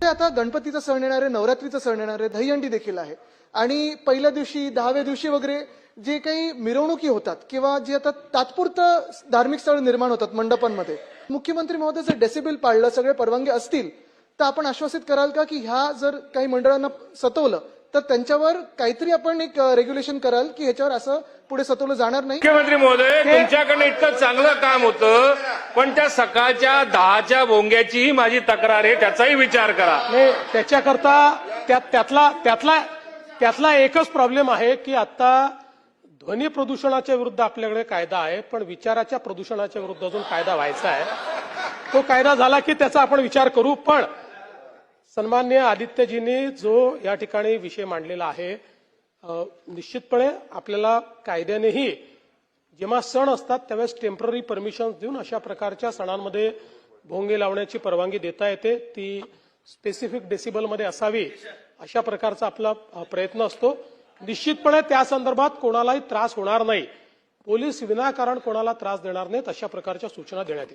आता गणपतीचा सण येणार आहे, नवरात्रीचा सण येणार आहे, दहीहंडी देखील आहे आणि पहिल्या दिवशी 10व्या दिवशी वगैरे जे काही मिरवणुकी होतात किंवा जे आता तात्पुरतं धार्मिक स्थळ निर्माण होतात मंडपांमध्ये, मुख्यमंत्री महोदयाचं डेसिबल पाळलं, सगळे परवानगी असतील तर आपण आश्वासित कराल का की ह्या जर काही मंडळांना सतवलं तर त्यांच्यावर काहीतरी आपण एक रेग्युलेशन कराल की ह्याच्यावर असं पुढे सतवलं जाणार नाही? मुख्यमंत्री महोदय, तुमच्याकडनं इतकं चांगलं काम होतं, पण त्या सकाळच्या 10च्या भोंग्याचीही माझी तक्रार आहे, त्याचाही विचार करा. नाही, त्याच्याकरता त्यातला एकच प्रॉब्लेम आहे की आता ध्वनी प्रदूषणाच्या विरुद्ध आपल्याकडे कायदा आहे, पण विचाराच्या प्रदूषणाच्या विरुद्ध अजून कायदा व्हायचा आहे. तो कायदा झाला की त्याचा आपण विचार करू. पण सन्माननीय आदित्यजींनी जो या ठिकाणी विषय मांडलेला आहे, निश्चितपणे आपल्याला कायद्यानेही जेव्हा सण असतात त्यावेळेस टेम्पररी परमिशन देऊन अशा प्रकारच्या सणांमध्ये भोंगे लावण्याची परवानगी देता येते. ती स्पेसिफिक डेसिबलमध्ये असावी अशा प्रकारचा आपला प्रयत्न असतो. निश्चितपणे त्या संदर्भात कोणालाही त्रास होणार नाही, पोलीस विनाकारण कोणाला त्रास देणार नाहीत अशा प्रकारच्या सूचना देण्यात येतील.